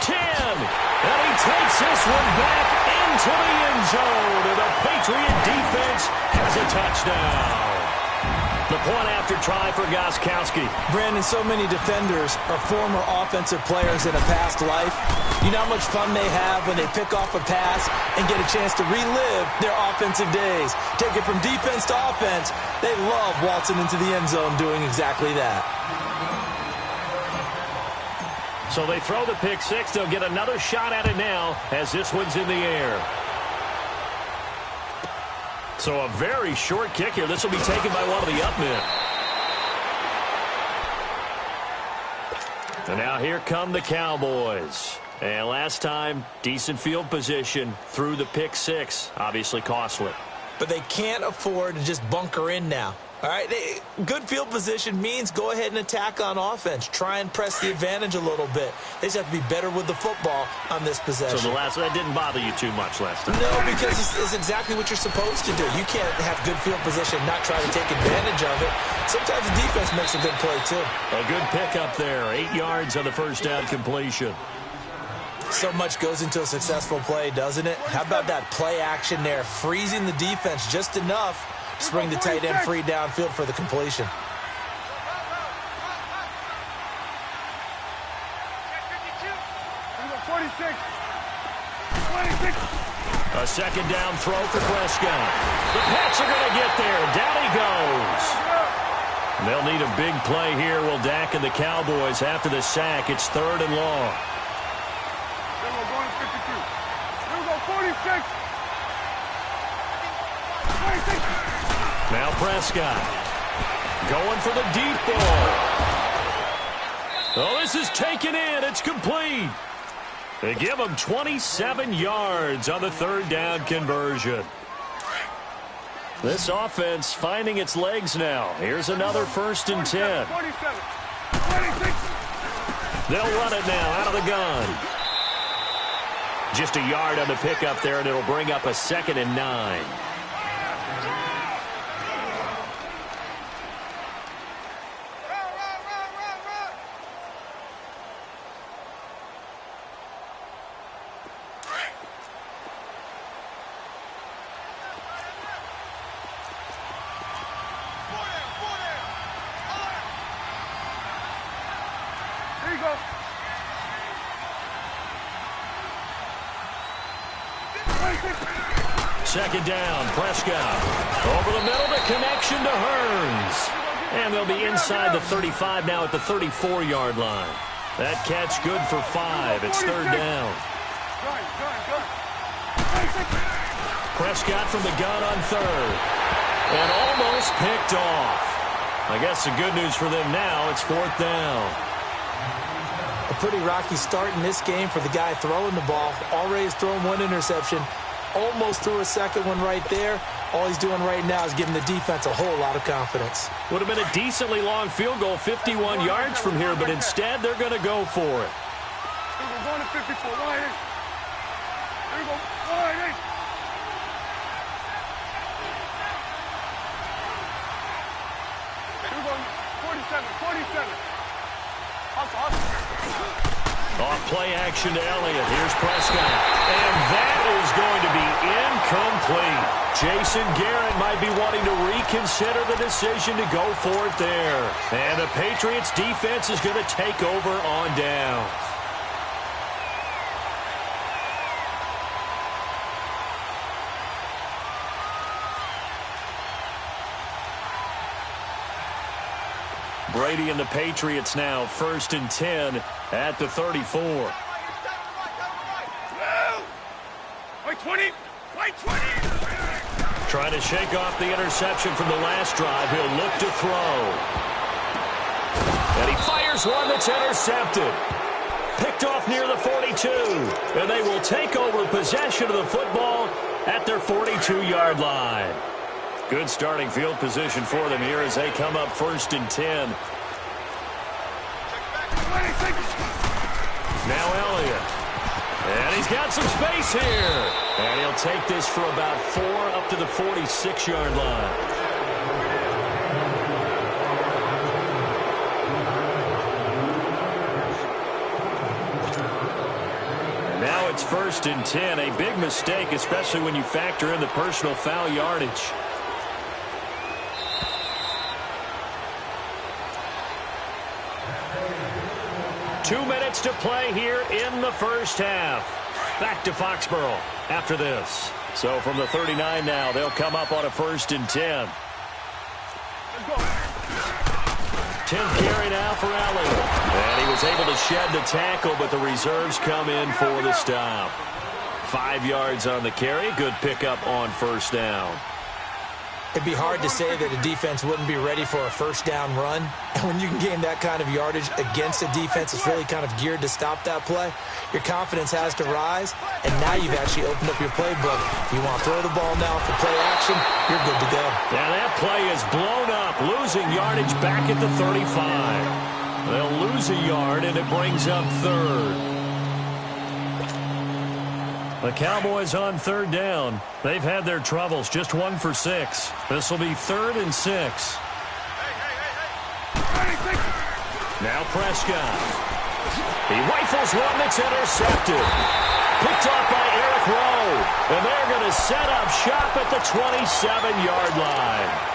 10, and he takes this one back into the end zone. And the Patriot defense has a touchdown. The point after try for Gostkowski.
Brandon, so many defenders are former offensive players in a past life. You know how much fun they have when they pick off a pass and get a chance to relive their offensive days. Take it from defense to offense. They love waltzing into the end zone doing exactly that.
So they throw the pick 6. They'll get another shot at it now as this one's in the air. So a very short kick here. This will be taken by one of the up men. And now here come the Cowboys. And last time, decent field position through the pick 6. Obviously costly.
But they can't afford to just bunker in now. All right, good field position means go ahead and attack on offense. Try and press the advantage a little bit. They just have to be better with the football on this possession.
So that didn't bother you too much last time?
No, because it's exactly what you're supposed to do. You can't have good field position and not try to take advantage of it. Sometimes the defense makes a good play, too.
A good pickup there. 8 yards on the 1st down completion.
So much goes into a successful play, doesn't it? How about that play action there? Freezing the defense just enough to bring the tight end free downfield for the completion.
A 2nd down throw for Prescott. The Pats are going to get there. Down he goes. They'll need a big play here. Will Dak and the Cowboys after the sack. It's 3rd and long. Now Prescott going for the deep ball. Oh, this is taken in. It's complete. They give him 27 yards on the 3rd down conversion. This offense finding its legs now. Here's another 1st and 10. They'll run it now out of the gun. Just a yard on the pickup there, and it'll bring up a 2nd and 9. Second down, Prescott. Over the middle, the connection to Hearns. And they'll be inside the 35 now at the 34-yard line. That catch good for 5. It's 3rd down. Prescott from the gun on 3rd. And almost picked off. I guess the good news for them now, it's 4th down.
A pretty rocky start in this game for the guy throwing the ball. Already has thrown 1 interception. Almost threw a 2nd one right there. All he's doing right now is giving the defense a whole lot of confidence.
Would have been a decently long field goal, 51 yards from here, but instead they're going to go for it.
We're going to 54. Line 8. There we go. Line 8. Here we go. 47. Hustle.
Off play action to Elliott. Here's Prescott. And that is going to be incomplete. Jason Garrett might be wanting to reconsider the decision to go for it there. And the Patriots defense is going to take over on downs. Brady and the Patriots now 1st and 10 at the 34.
White 20.
Trying to shake off the interception from the last drive. He'll look to throw. And he fires one that's intercepted. Picked off near the 42. And they will take over possession of the football at their 42-yard line. Good starting field position for them here as they come up 1st and 10. Now Elliott. And he's got some space here. And he'll take this for about 4 up to the 46-yard line. And now it's 1st and 10. A big mistake, especially when you factor in the personal foul yardage. To play here in the first half. Back to Foxborough after this. So from the 39 now, they'll come up on a 1st and 10. 10th carry now for Elliott. And he was able to shed the tackle, but the reserves come in for the stop. 5 yards on the carry. Good pickup on 1st down.
It'd be hard to say that a defense wouldn't be ready for a 1st down run. And when you can gain that kind of yardage against a defense that's really kind of geared to stop that play, your confidence has to rise, and now you've actually opened up your playbook. If you want to throw the ball now for play action, you're good to go.
Now that play is blown up, losing yardage back at the 35. They'll lose a yard, and it brings up 3rd. The Cowboys on 3rd down. They've had their troubles, just 1 for 6. This will be 3rd and 6. Now Prescott. He rifles one that's intercepted. Picked off by Eric Rowe. And they're going to set up shop at the 27-yard line.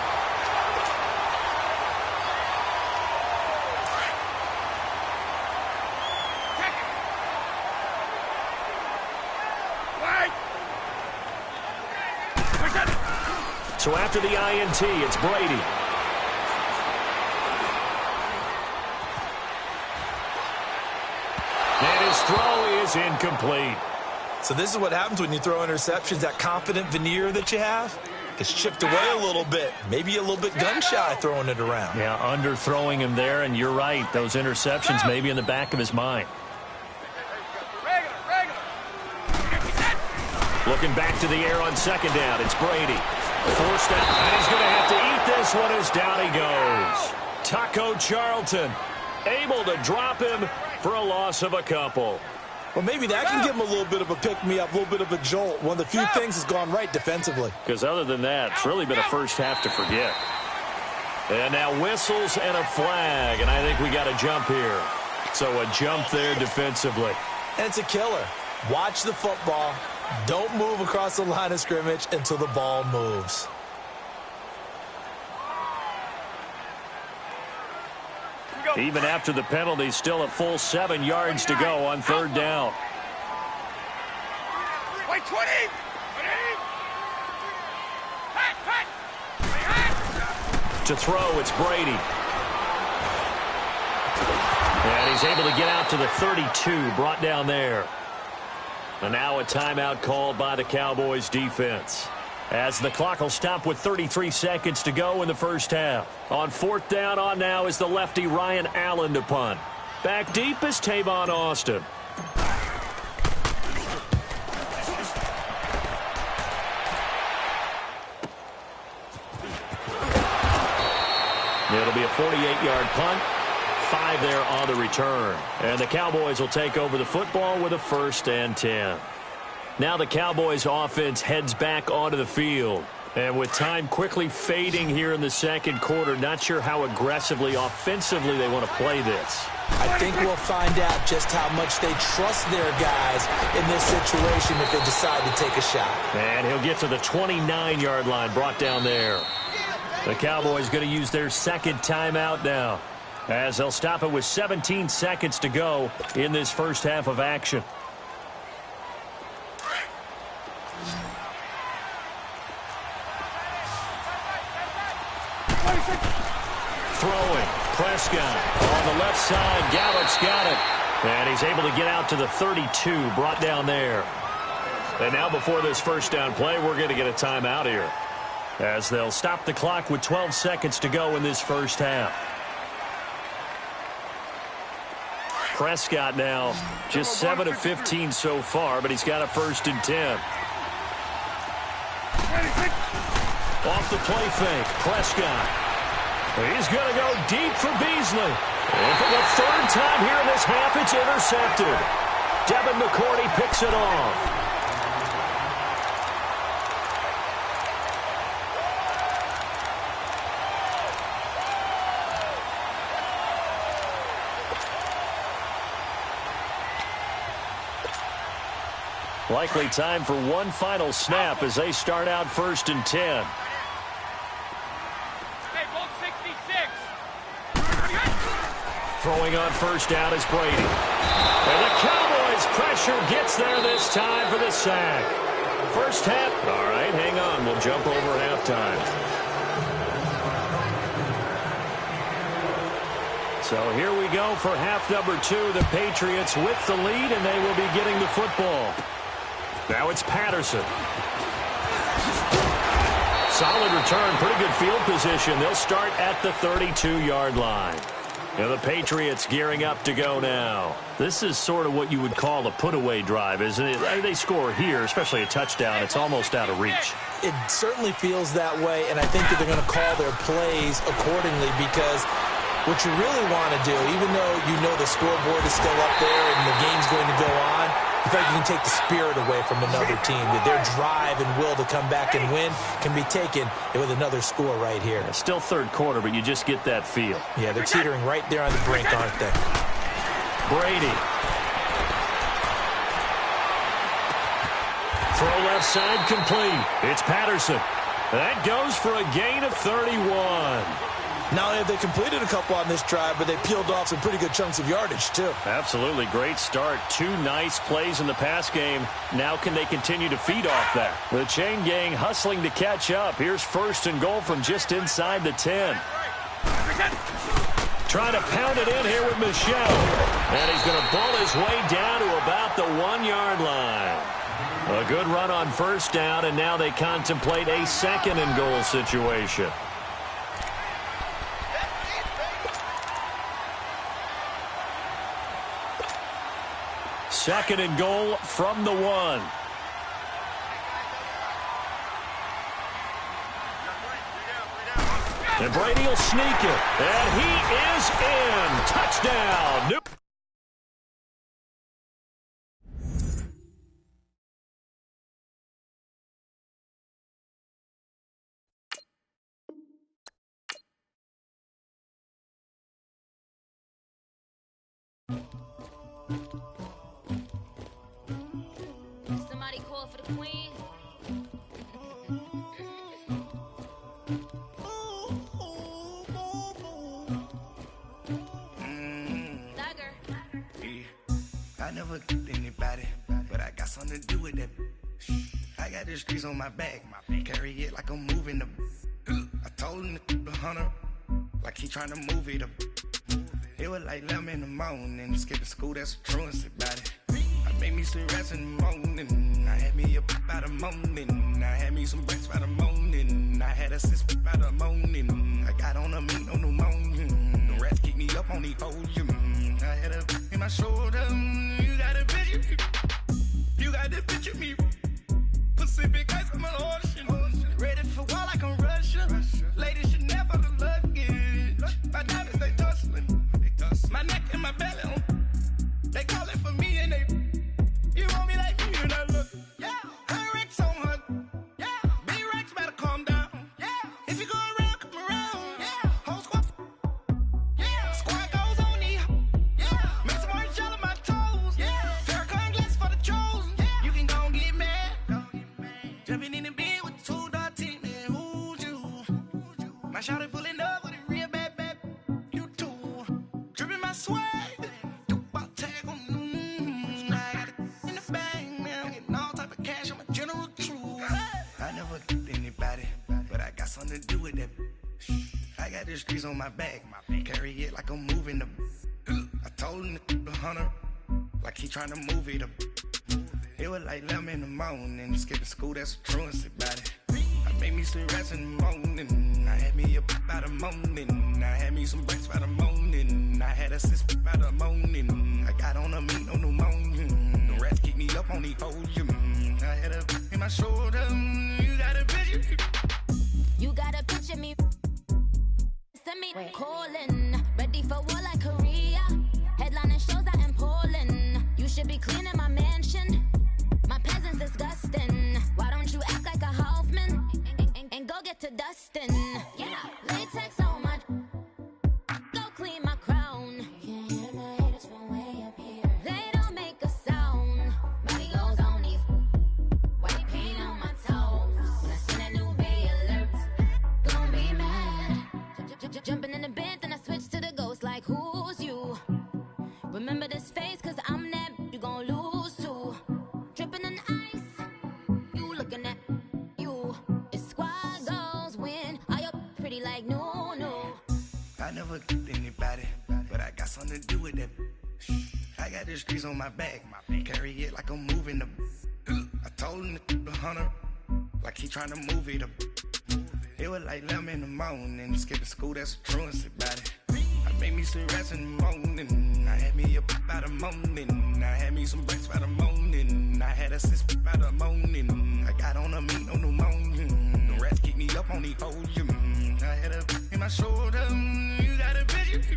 So after the INT, it's Brady. And his throw is incomplete.
So this is what happens when you throw interceptions. That confident veneer that you have gets chipped away a little bit. Maybe a little bit gun-shy throwing it around.
Yeah, underthrowing him there, and you're right. Those interceptions may be in the back of his mind. Looking back to the air on 2nd down, it's Brady. Forced out, and he's going to have to eat this one as down he goes. Taco Charlton able to drop him for a loss of a couple.
Well, maybe that can give him a little bit of a pick-me-up, a little bit of a jolt. One of the few things has gone right defensively.
Because other than that, it's really been a first half to forget. And now whistles and a flag, and I think we got a jump here. So a jump there defensively.
And it's a killer. Watch the football. Don't move across the line of scrimmage until the ball moves.
Even after the penalty, still a full 7 yards to go on third down.
Wait, 20!
To throw, it's Brady. And he's able to get out to the 32, brought down there. And now a timeout called by the Cowboys defense, as the clock will stop with 33 seconds to go in the first half. On fourth down on now is the lefty Ryan Allen to punt. Back deep is Tavon Austin. It'll be a 48-yard punt. 5 there on the return. And the Cowboys will take over the football with a 1st and 10. Now the Cowboys offense heads back onto the field. And with time quickly fading here in the second quarter, not sure how aggressively, offensively they want to play this.
I think we'll find out just how much they trust their guys in this situation if they decide to take a shot.
And he'll get to the 29-yard line, brought down there. The Cowboys going to use their second timeout now, as they'll stop it with 17 seconds to go in this first half of action. Throwing, Prescott on the left side. Gallup's got it. And he's able to get out to the 32, brought down there. And now before this first down play, we're going to get a timeout here, as they'll stop the clock with 12 seconds to go in this first half. Prescott now just 7 of 15 so far, but he's got a 1st and 10. Off the play fake, Prescott. He's going to go deep for Beasley. And for the 3rd time here in this half, it's intercepted. Devin McCourty picks it off. Likely time for one final snap as they start out 1st and 10. Throwing on first down is Brady. And the Cowboys pressure gets there this time for the sack. First half. All right, hang on. We'll jump over halftime. So here we go for half number 2. The Patriots with the lead, and they will be getting the football. Now it's Patterson. Solid return, pretty good field position. They'll start at the 32-yard line. And the Patriots gearing up to go now. This is sort of what you would call a put-away drive, isn't it? They score here, especially a touchdown. It's almost out of reach.
It certainly feels that way, and I think that they're going to call their plays accordingly, because what you really want to do, even though you know the scoreboard is still up there and the game's going to go on, you feel like you can take the spirit away from another team. That their drive and will to come back and win can be taken with another score right here.
It's still third quarter, but you just get that feel.
Yeah, they're teetering right there on the brink, aren't they?
Brady. Throw left side complete. It's Patterson. That goes for a gain of 31.
Not only have they completed a couple on this drive, but they peeled off some pretty good chunks of yardage, too.
Absolutely. Great start. 2 nice plays in the pass game. Now can they continue to feed off that? The chain gang hustling to catch up. Here's 1st and goal from just inside the 10. Trying to pound it in here with Michel. And he's going to ball his way down to about the 1-yard line. A good run on first down, and now they contemplate a 2nd and goal situation. Second and goal from the 1. And Brady will sneak it. And he is in. Touchdown.
Somebody call for the queen.
I never did anybody, but I got something to do with that. I got the streets on my back, carry it like I'm moving the. I told him to hunter, like he trying to move it up. It was like 11 in the morning, skip to school, that's a truancy about it. I made me some rest in the morning, I had me up by the morning, I had me some breakfast by the morning, I had a sis by the morning, I got on a meat on the morning, the rats keep me up on the ocean, I had a in my shoulder, you got a picture, you got the picture me, Pacific ice on my ocean, ready for war like I'm Russian, ladies should never the luggage, my diamonds they tussling, my neck and my belly on, they calling for me and they, you want me like me and I look, yeah, her Rex on her, yeah, big Rex better calm down, yeah, if you go around, come around, yeah, whole squad, yeah, squad goes on the, yeah, make some orange gel on my toes, yeah, Farrakhan glass for the chosen, yeah, you can go and get mad, jumping in the bed with 2 dark teeth, man, who's you, my shawty pulling up with a real bad, you too, dripping my swag, something to do with that. I got the streets on my back, carry it like I'm moving the. I told him to hunter, like he trying to move it up. It was like 11 in the morning, skip to school, that's a truancy about it. I made me some rest in the morning, I had me up by the morning, I had me some breakfast by the morning, I had a sis by the morning, I got on a meat on the morning, the rats keep me up on the ocean, I had a in my shoulder, you got a picture.
You gotta picture me. Send me calling. Ready for war like Korea. Headlining shows out in Poland. You should be cleaning my mansion. My peasants disgusting. Why don't you act like a Hoffman and go get to dustin'? Yeah, latex on my. Go clean my crown. Can't hear my haters from way up here. They don't make a sound. Body goes on these. White paint on my toes. When I send a new bay alert. Gonna be mad. Jumping in the bed, then I switch to the ghost like who's you? Remember this face, cause I'm that you gon' lose too. Dripping in ice, you looking at you. It's squad goals win. Are you pretty like no?
I never did anybody, but I got something to do with that. I got the streets on my back, carry it like I'm moving the. I told him to hunter, like he trying to move it up. It was like 11 in the morning, skip to school, that's a truancy about it. I made me some rest in the morning, I had me up by the morning, I had me some breakfast by the morning, I had a sis by the morning, I got on a meat on the morning, the rats keep me up on the ocean, I had a in my shoulder, you got a picture,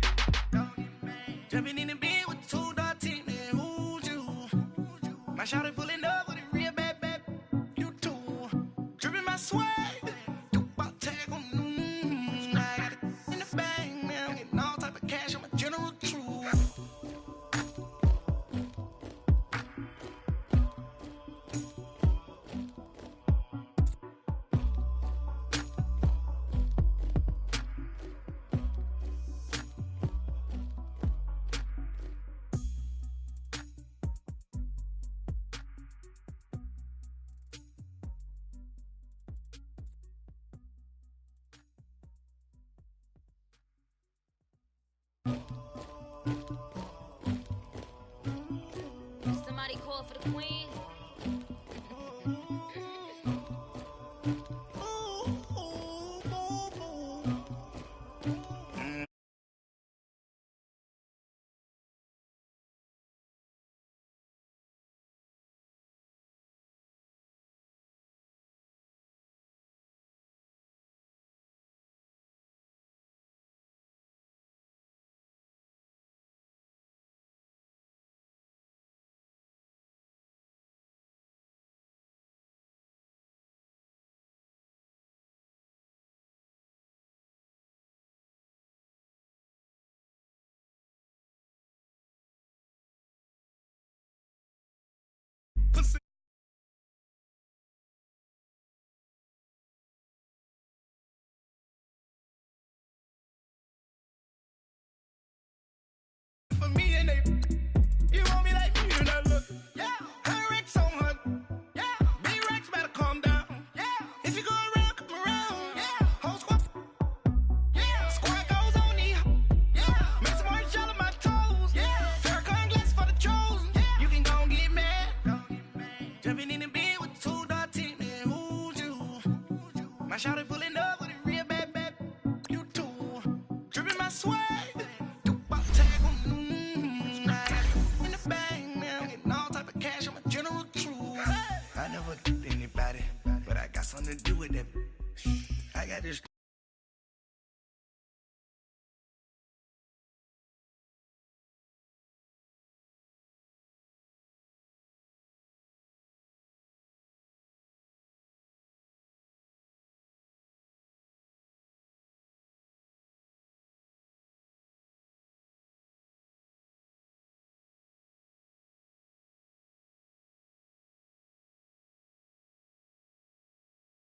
jumping in the bed with 2 dark teeth, man, who's you? My shawty pulling up with a real bad, you too, dripping my swag.
Somebody call for the queen.
and they. You want me like me and I look. Yeah. Her Rex on her. Yeah. Big Rex better calm down. Yeah. If you go around, come around. Yeah. Whole squad. Yeah. Squad goes on me. Yeah. Make some more shell on my toes. Yeah. Farrakhan glass for the chosen. Yeah. You can go and get mad. Jumping in the bed with 2 dark teeth, man. Who's you? My shawty pulling up with a real bad. You too. Dripping my swag.